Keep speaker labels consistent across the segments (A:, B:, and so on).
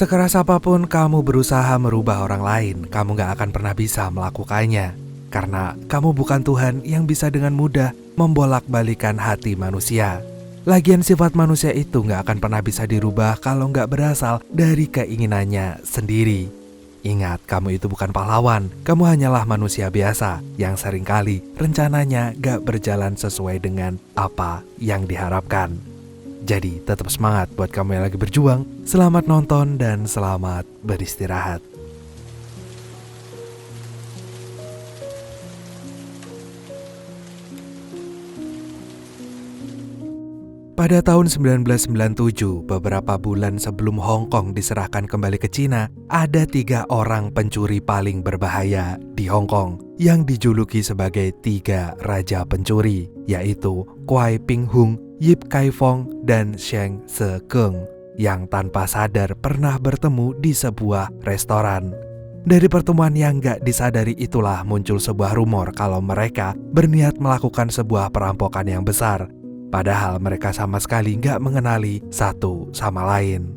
A: Sekeras apapun kamu berusaha merubah orang lain, kamu gak akan pernah bisa melakukannya. Karena kamu bukan Tuhan yang bisa dengan mudah membolak-balikan hati manusia. Lagian sifat manusia itu gak akan pernah bisa dirubah kalau gak berasal dari keinginannya sendiri. Ingat, kamu itu bukan pahlawan, kamu hanyalah manusia biasa yang seringkali rencananya gak berjalan sesuai dengan apa yang diharapkan. Jadi tetap semangat buat kamu yang lagi berjuang. Selamat nonton dan selamat beristirahat. Pada tahun 1997, beberapa bulan sebelum Hong Kong diserahkan kembali ke Cina, ada 3 orang pencuri paling berbahaya di Hong Kong yang dijuluki sebagai 3 raja pencuri, yaitu Kwai Ping Hung, Yip Kai Fong, dan Sheng Se Keng, yang tanpa sadar pernah bertemu di sebuah restoran. Dari pertemuan yang gak disadari itulah muncul sebuah rumor kalau mereka berniat melakukan sebuah perampokan yang besar. Padahal mereka sama sekali gak mengenali satu sama lain.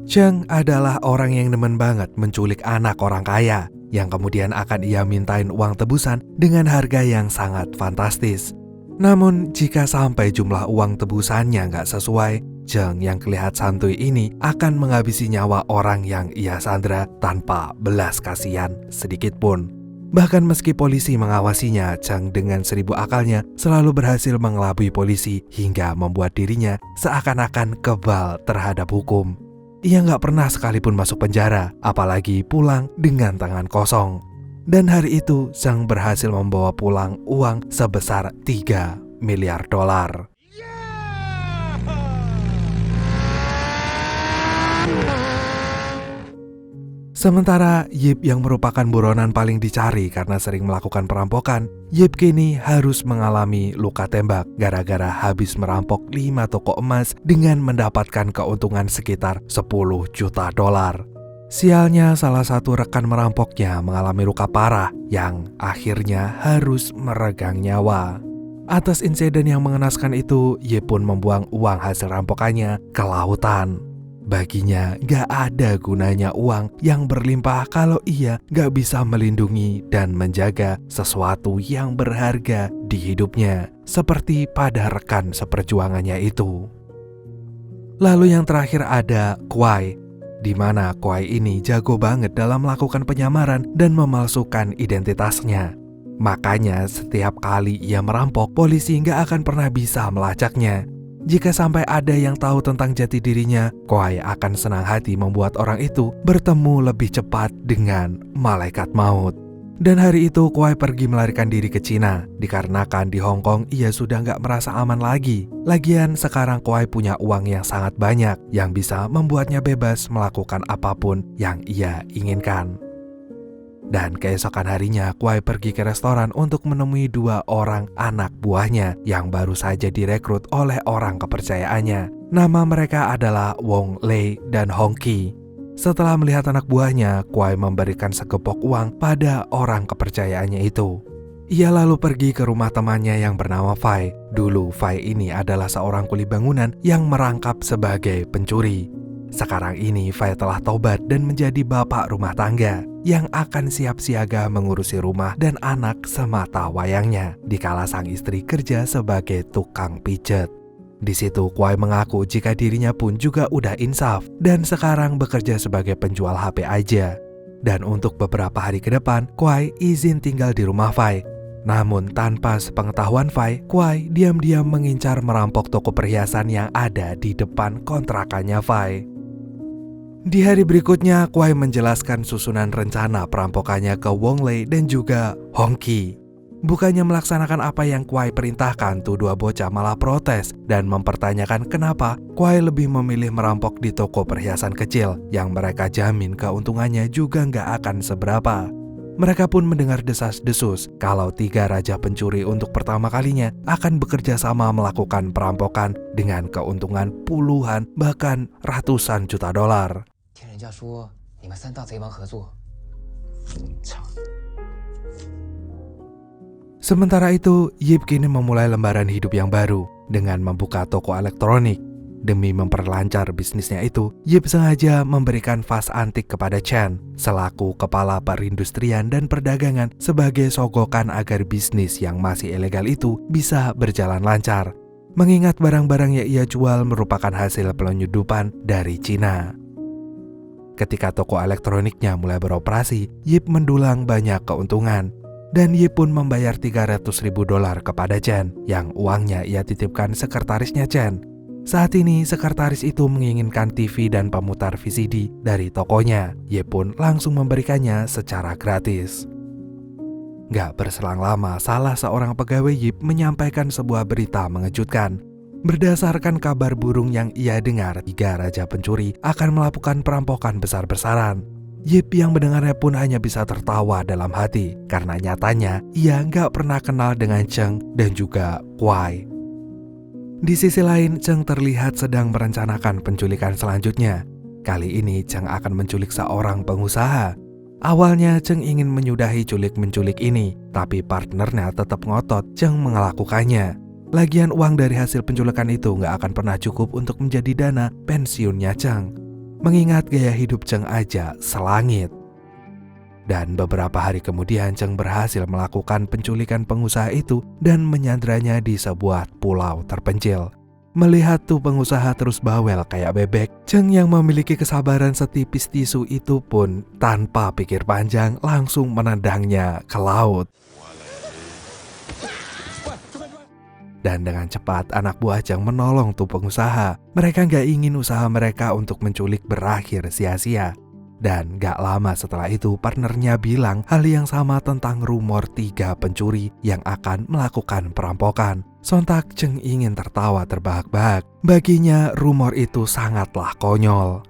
A: Cheng adalah orang yang demen banget menculik anak orang kaya, yang kemudian akan ia mintain uang tebusan dengan harga yang sangat fantastis. Namun jika sampai jumlah uang tebusannya gak sesuai, Cheng yang kelihatan santuy ini akan menghabisi nyawa orang yang ia sandra tanpa belas kasihan sedikit pun. Bahkan meski polisi mengawasinya, Cheng dengan 1000 akalnya selalu berhasil mengelabui polisi hingga membuat dirinya seakan-akan kebal terhadap hukum. Ia gak pernah sekalipun masuk penjara, apalagi pulang dengan tangan kosong. Dan hari itu, Cheng berhasil membawa pulang uang sebesar 3 miliar dolar. Sementara Yip yang merupakan buronan paling dicari karena sering melakukan perampokan, Yip kini harus mengalami luka tembak gara-gara habis merampok 5 toko emas dengan mendapatkan keuntungan sekitar 10 juta dolar. Sialnya salah satu rekan merampoknya mengalami luka parah yang akhirnya harus meregang nyawa. Atas insiden yang mengenaskan itu, Yip pun membuang uang hasil rampokannya ke lautan. Baginya gak ada gunanya uang yang berlimpah kalau ia gak bisa melindungi dan menjaga sesuatu yang berharga di hidupnya, seperti pada rekan seperjuangannya itu. Lalu yang terakhir ada Kwai, di mana Kwai ini jago banget dalam melakukan penyamaran dan memalsukan identitasnya. Makanya setiap kali ia merampok, polisi gak akan pernah bisa melacaknya. Jika sampai ada yang tahu tentang jati dirinya, Kwai akan senang hati membuat orang itu bertemu lebih cepat dengan malaikat maut. Dan hari itu Kwai pergi melarikan diri ke Cina, dikarenakan di Hong Kong ia sudah gak merasa aman lagi. Lagian sekarang Kwai punya uang yang sangat banyak, yang bisa membuatnya bebas melakukan apapun yang ia inginkan. Dan keesokan harinya, Kwai pergi ke restoran untuk menemui 2 orang anak buahnya yang baru saja direkrut oleh orang kepercayaannya. Nama mereka adalah Wong Lei dan Hong Qi. Setelah melihat anak buahnya, Kwai memberikan segepok uang pada orang kepercayaannya itu. Ia lalu pergi ke rumah temannya yang bernama Fai. Dulu Fai ini adalah seorang kuli bangunan yang merangkap sebagai pencuri. Sekarang ini Fai telah tobat dan menjadi bapak rumah tangga yang akan siap siaga mengurusi rumah dan anak semata wayangnya, dikala sang istri kerja sebagai tukang pijet. Di situ Kwai mengaku jika dirinya pun juga udah insaf dan sekarang bekerja sebagai penjual HP aja. Dan untuk beberapa hari ke depan, Kwai izin tinggal di rumah Fai. Namun tanpa sepengetahuan Fai, Kwai diam-diam mengincar merampok toko perhiasan yang ada di depan kontrakannya Fai. Di hari berikutnya, Kwai menjelaskan susunan rencana perampokannya ke Wong Lei dan juga Hong Qi. Bukannya melaksanakan apa yang Kwai perintahkan, tuh 2 bocah malah protes dan mempertanyakan kenapa Kwai lebih memilih merampok di toko perhiasan kecil yang mereka jamin keuntungannya juga nggak akan seberapa. Mereka pun mendengar desas-desus kalau 3 raja pencuri untuk pertama kalinya akan bekerja sama melakukan perampokan dengan keuntungan puluhan bahkan ratusan juta dolar.
B: 听人家说你们3大贼王合作，操！
A: Sementara itu, Yip kini memulai lembaran hidup yang baru dengan membuka toko elektronik. Demi memperlancar bisnisnya itu, Yip sengaja memberikan vas antik kepada Chen selaku kepala perindustrian dan perdagangan sebagai sogokan agar bisnis yang masih ilegal itu bisa berjalan lancar. Mengingat barang-barang yang ia jual merupakan hasil penyelundupan dari Cina. Ketika toko elektroniknya mulai beroperasi, Yip mendulang banyak keuntungan. Dan Yip pun membayar 300.000 dolar kepada Chen yang uangnya ia titipkan sekretarisnya Chen. Saat ini sekretaris itu menginginkan TV dan pemutar VCD dari tokonya. Yip pun langsung memberikannya secara gratis. Gak berselang lama, salah seorang pegawai Yip menyampaikan sebuah berita mengejutkan. Berdasarkan kabar burung yang ia dengar, 3 raja pencuri akan melakukan perampokan besar-besaran. Yip yang mendengarnya pun hanya bisa tertawa dalam hati karena nyatanya ia gak pernah kenal dengan Cheng dan juga Kuai. Di sisi lain, Cheng terlihat sedang merencanakan penculikan selanjutnya. Kali ini Cheng akan menculik seorang pengusaha. Awalnya Cheng ingin menyudahi culik-menculik ini, tapi partnernya tetap ngotot Cheng melakukannya. Lagian uang dari hasil penculikan itu gak akan pernah cukup untuk menjadi dana pensiunnya Cheng. Mengingat gaya hidup Cheng aja selangit. Dan beberapa hari kemudian Cheng berhasil melakukan penculikan pengusaha itu dan menyandranya di sebuah pulau terpencil. Melihat tuh pengusaha terus bawel kayak bebek, Cheng yang memiliki kesabaran setipis tisu itu pun tanpa pikir panjang langsung menendangnya ke laut. Dan dengan cepat anak buah Cheng menolong tuh pengusaha. Mereka gak ingin usaha mereka untuk menculik berakhir sia-sia. Dan gak lama setelah itu partnernya bilang hal yang sama tentang rumor 3 pencuri yang akan melakukan perampokan. Sontak Cheng ingin tertawa terbahak-bahak. Baginya rumor itu sangatlah konyol.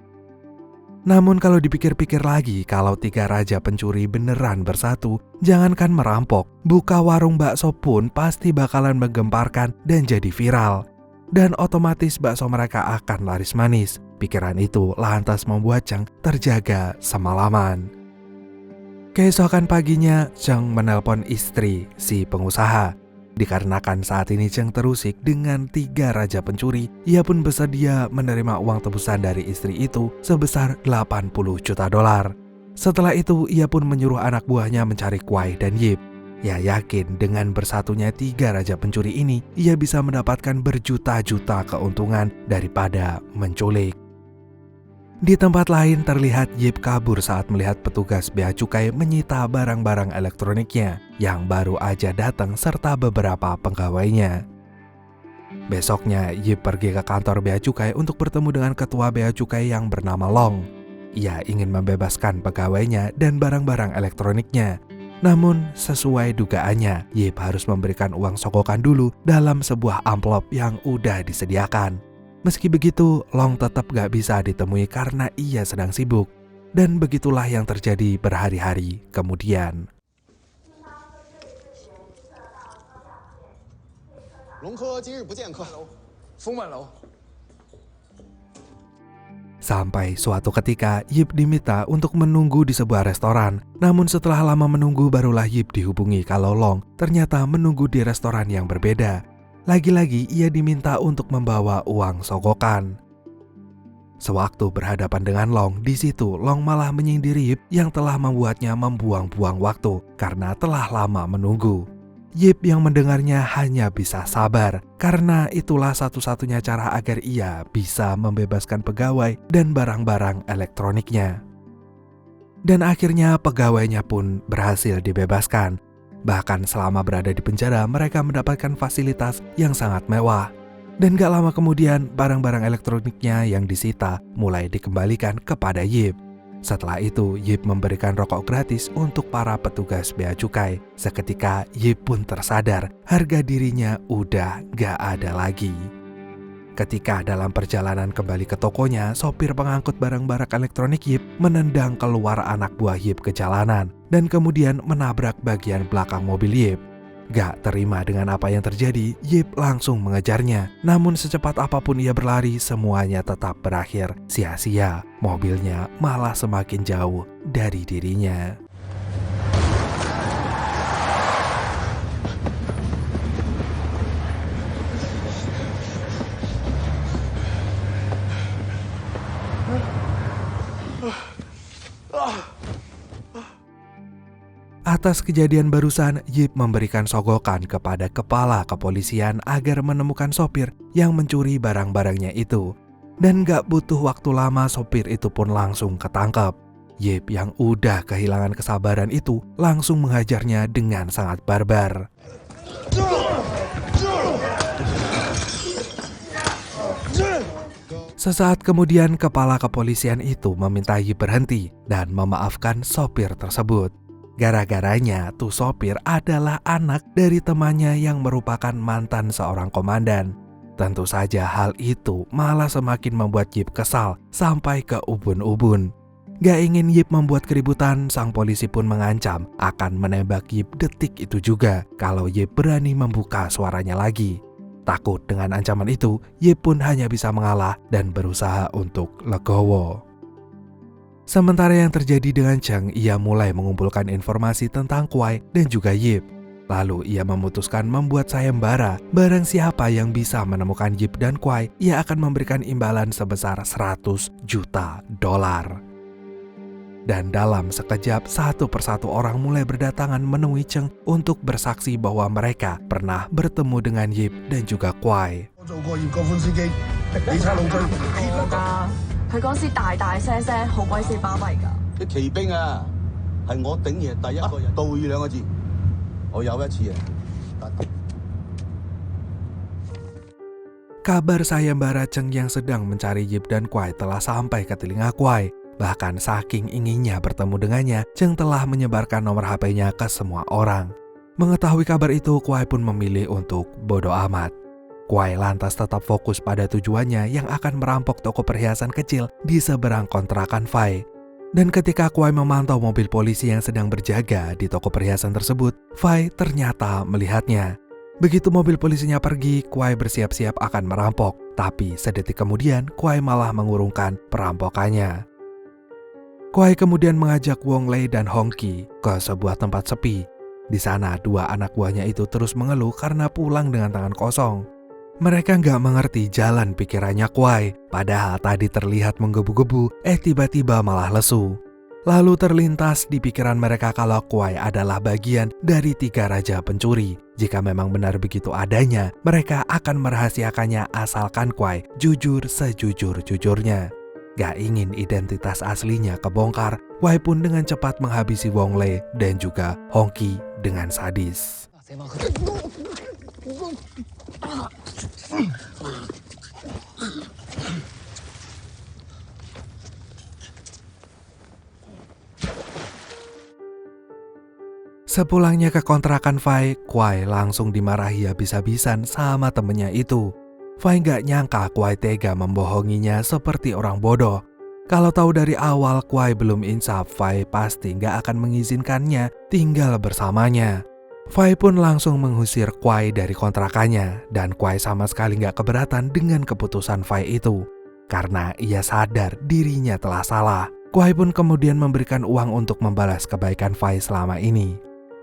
A: Namun kalau dipikir-pikir lagi, kalau 3 raja pencuri beneran bersatu, jangankan merampok, buka warung bakso pun pasti bakalan menggemparkan dan jadi viral. Dan otomatis bakso mereka akan laris manis. Pikiran itu lantas membuat Cheng terjaga semalaman. Keesokan paginya, Cheng menelpon istri si pengusaha. Dikarenakan saat ini Cheng terusik dengan 3 raja pencuri, ia pun bersedia menerima uang tebusan dari istri itu sebesar 80 juta dolar. Setelah itu, ia pun menyuruh anak buahnya mencari Kuai dan Yip. Ia yakin dengan bersatunya 3 raja pencuri ini, ia bisa mendapatkan berjuta-juta keuntungan daripada menculik. Di tempat lain terlihat Yip kabur saat melihat petugas bea cukai menyita barang-barang elektroniknya yang baru aja datang serta beberapa pegawainya. Besoknya Yip pergi ke kantor bea cukai untuk bertemu dengan ketua bea cukai yang bernama Long. Ia ingin membebaskan pegawainya dan barang-barang elektroniknya. Namun sesuai dugaannya, Yip harus memberikan uang sogokan dulu dalam sebuah amplop yang udah disediakan. Meski begitu, Long tetap gak bisa ditemui karena ia sedang sibuk. Dan begitulah yang terjadi berhari-hari kemudian. Sampai suatu ketika, Yip diminta untuk menunggu di sebuah restoran. Namun setelah lama menunggu, barulah Yip dihubungi kalau Long ternyata menunggu di restoran yang berbeda. Lagi-lagi ia diminta untuk membawa uang sogokan. Sewaktu berhadapan dengan Long, di situ Long malah menyindir Yip yang telah membuatnya membuang-buang waktu karena telah lama menunggu. Yip yang mendengarnya hanya bisa sabar karena itulah satu-satunya cara agar ia bisa membebaskan pegawai dan barang-barang elektroniknya. Dan akhirnya pegawainya pun berhasil dibebaskan. Bahkan selama berada di penjara, mereka mendapatkan fasilitas yang sangat mewah. Dan gak lama kemudian, barang-barang elektroniknya yang disita mulai dikembalikan kepada Yip. Setelah itu, Yip memberikan rokok gratis untuk para petugas bea cukai. Seketika, Yip pun tersadar harga dirinya udah gak ada lagi. Ketika dalam perjalanan kembali ke tokonya, sopir pengangkut barang-barang elektronik Yip menendang keluar anak buah Yip ke jalanan dan kemudian menabrak bagian belakang mobil Yip. Gak terima dengan apa yang terjadi, Yip langsung mengejarnya. Namun secepat apapun ia berlari, semuanya tetap berakhir sia-sia. Mobilnya malah semakin jauh dari dirinya. Atas kejadian barusan, Yip memberikan sogokan kepada kepala kepolisian agar menemukan sopir yang mencuri barang-barangnya itu. Dan gak butuh waktu lama sopir itu pun langsung ketangkep. Yip yang udah kehilangan kesabaran itu langsung menghajarnya dengan sangat barbar. Sesaat kemudian kepala kepolisian itu meminta Yip berhenti dan memaafkan sopir tersebut. Gara-garanya tuh sopir adalah anak dari temannya yang merupakan mantan seorang komandan. Tentu saja hal itu malah semakin membuat Yip kesal sampai ke ubun-ubun. Gak ingin Yip membuat keributan, sang polisi pun mengancam akan menembak Yip detik itu juga kalau Yip berani membuka suaranya lagi. Takut dengan ancaman itu, Yip pun hanya bisa mengalah dan berusaha untuk legowo. Sementara yang terjadi dengan Cheng, ia mulai mengumpulkan informasi tentang Kuai dan juga Yip. Lalu ia memutuskan membuat sayembara, barang siapa yang bisa menemukan Yip dan Kuai, ia akan memberikan imbalan sebesar $100 juta. Dan dalam sekejap, satu persatu orang mulai berdatangan menemui Cheng untuk bersaksi bahwa mereka pernah bertemu dengan Yip dan juga Kuai.
C: 佢嗰時大大聲聲，好鬼死巴閉㗎。
D: 啲騎兵啊，係我頂嘢第一個人。道義兩個字，我有一次啊。
A: Kabar sayembara Cheng yang sedang mencari Yip dan Kuai telah sampai ke telinga Kuai. Bahkan saking inginnya bertemu dengannya, Cheng telah menyebarkan nomor HP-nya ke semua orang. Mengetahui kabar itu, Kuai pun memilih untuk bodo amat. Kuai lantas tetap fokus pada tujuannya yang akan merampok toko perhiasan kecil di seberang kontrakan Fai. Dan ketika Kuai memantau mobil polisi yang sedang berjaga di toko perhiasan tersebut, Fai ternyata melihatnya. Begitu mobil polisinya pergi, Kuai bersiap-siap akan merampok. Tapi sedetik kemudian, Kuai malah mengurungkan perampokannya. Kuai kemudian mengajak Wong Lei dan Hong Ki ke sebuah tempat sepi. Di sana, dua anak buahnya itu terus mengeluh karena pulang dengan tangan kosong. Mereka nggak mengerti jalan pikirannya Kuai, padahal tadi terlihat menggebu-gebu, tiba-tiba malah lesu. Lalu terlintas di pikiran mereka kalau Kuai adalah bagian dari 3 raja pencuri. Jika memang benar begitu adanya, mereka akan merahasiakannya asalkan Kuai jujur sejujur-jujurnya. Gak ingin identitas aslinya kebongkar, Kuai pun dengan cepat menghabisi Wong Lei dan juga Hong Ki dengan sadis. Sepulangnya ke kontrakan Fai, Kuai langsung dimarahi habis-habisan sama temennya itu. Fai gak nyangka Kuai tega membohonginya seperti orang bodoh. Kalau tahu dari awal Kuai belum insaf, Fai pasti gak akan mengizinkannya tinggal bersamanya. Fai pun langsung mengusir Kuai dari kontrakannya, dan Kuai sama sekali gak keberatan dengan keputusan Fai itu. Karena ia sadar dirinya telah salah. Kuai pun kemudian memberikan uang untuk membalas kebaikan Fai selama ini.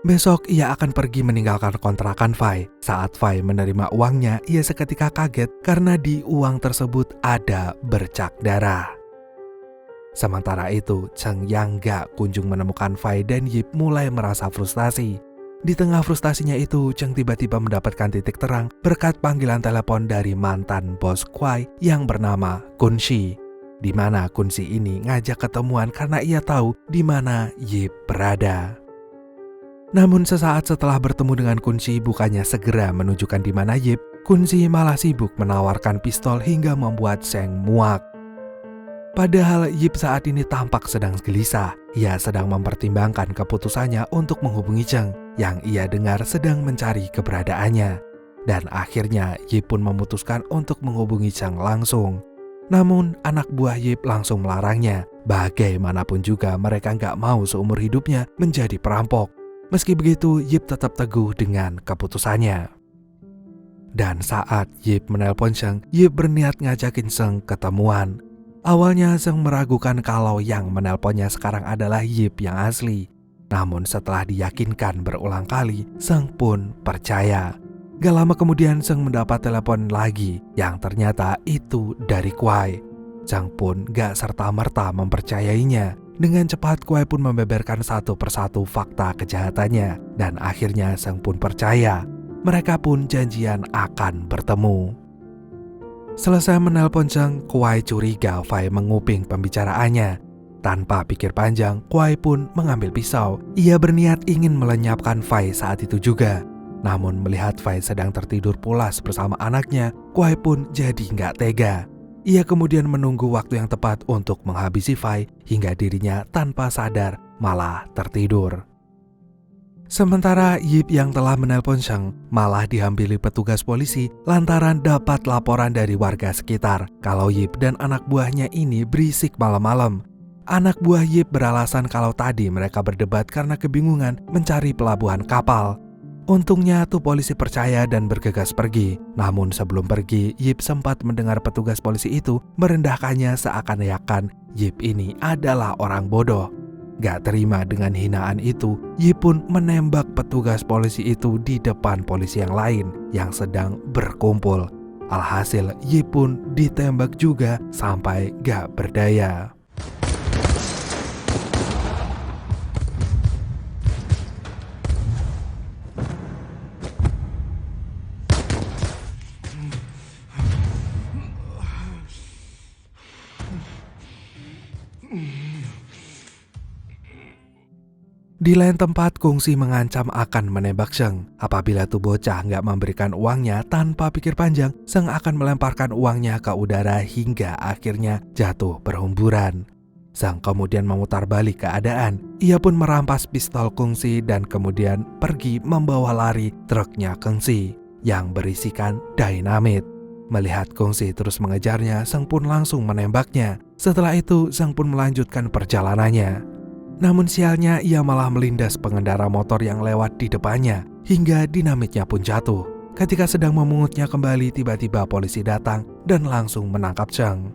A: Besok ia akan pergi meninggalkan kontrakan Fai. Saat Fai menerima uangnya, ia seketika kaget karena di uang tersebut ada bercak darah. Sementara itu, Cheng yang gak kunjung menemukan Fai dan Yip mulai merasa frustasi. Di tengah frustasinya itu, Cheng tiba-tiba mendapatkan titik terang berkat panggilan telepon dari mantan bos Kuai yang bernama Kun Shi. Di mana Kun Shi ini ngajak ketemuan karena ia tahu di mana Yip berada. Namun sesaat setelah bertemu dengan Kun Shi, bukannya segera menunjukkan di mana Yip, Kun Shi malah sibuk menawarkan pistol hingga membuat Cheng muak. Padahal Yip saat ini tampak sedang gelisah. Ia sedang mempertimbangkan keputusannya untuk menghubungi Cheng, yang ia dengar sedang mencari keberadaannya. Dan akhirnya Yip pun memutuskan untuk menghubungi Zhang langsung. Namun anak buah Yip langsung melarangnya. Bagaimanapun juga mereka nggak mau seumur hidupnya menjadi perampok. Meski begitu, Yip tetap teguh dengan keputusannya. Dan saat Yip menelpon Zhang, Yip berniat ngajakin Zhang ketemuan. Awalnya Zhang meragukan kalau yang menelponnya sekarang adalah Yip yang asli. Namun setelah diyakinkan berulang kali, Zhang pun percaya. Gak lama kemudian Zhang mendapat telepon lagi yang ternyata itu dari Kuai. Zhang pun gak serta-merta mempercayainya. Dengan cepat Kuai pun membeberkan satu persatu fakta kejahatannya. Dan akhirnya Zhang pun percaya. Mereka pun janjian akan bertemu. Selesai menelpon Zhang, Kuai curiga Fai menguping pembicaraannya. Tanpa pikir panjang, Kuai pun mengambil pisau. Ia berniat ingin melenyapkan Fai saat itu juga. Namun melihat Fai sedang tertidur pulas bersama anaknya, Kuai pun jadi nggak tega. Ia kemudian menunggu waktu yang tepat untuk menghabisi Fai hingga dirinya tanpa sadar malah tertidur. Sementara Yip yang telah menelpon Zhang malah dihampiri petugas polisi lantaran dapat laporan dari warga sekitar kalau Yip dan anak buahnya ini berisik malam-malam. Anak buah Yip beralasan kalau tadi mereka berdebat karena kebingungan mencari pelabuhan kapal. Untungnya tuh polisi percaya dan bergegas pergi. Namun sebelum pergi, Yip sempat mendengar petugas polisi itu merendahkannya seakan-akan Yip ini adalah orang bodoh. Gak terima dengan hinaan itu, Yip pun menembak petugas polisi itu di depan polisi yang lain yang sedang berkumpul. Alhasil Yip pun ditembak juga sampai gak berdaya. Di lain tempat, Kungsi mengancam akan menembak Zhang. Apabila tuh bocah nggak memberikan uangnya tanpa pikir panjang, Zhang akan melemparkan uangnya ke udara hingga akhirnya jatuh berhamburan. Zhang kemudian memutar balik keadaan. Ia pun merampas pistol Kungsi dan kemudian pergi membawa lari truknya Kungsi yang berisikan dinamit. Melihat Kungsi terus mengejarnya, Zhang pun langsung menembaknya. Setelah itu, Zhang pun melanjutkan perjalanannya. Namun sialnya ia malah melindas pengendara motor yang lewat di depannya hingga dinamitnya pun jatuh. Ketika sedang memungutnya kembali, tiba-tiba polisi datang dan langsung menangkap Zhang.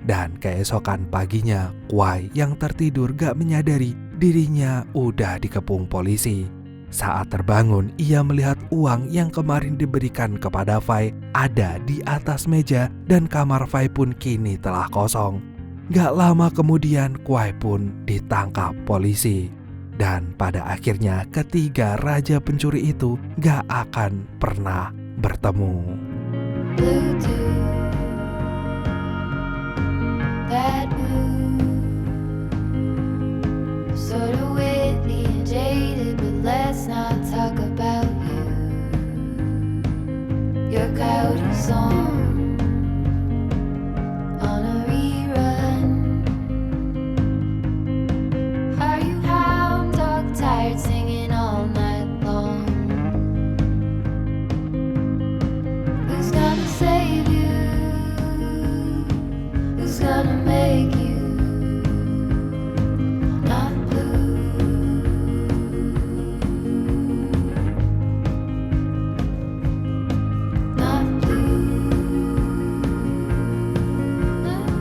A: Dan keesokan paginya, Kuai yang tertidur gak menyadari dirinya udah dikepung polisi. Saat terbangun, ia melihat uang yang kemarin diberikan kepada Fai ada di atas meja dan kamar Fai pun kini telah kosong. Gak lama kemudian Kuai pun ditangkap polisi. Dan pada akhirnya ketiga raja pencuri itu gak akan pernah bertemu.
E: Singing all night long. Who's gonna save you? Who's gonna make you not blue? Not blue. Not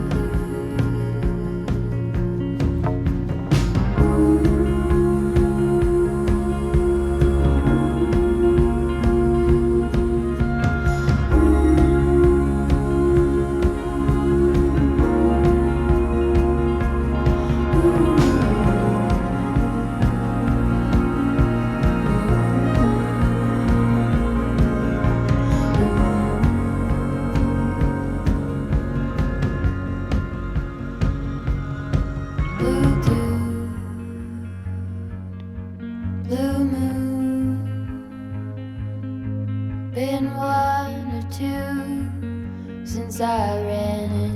E: blue moon, been one or two since I ran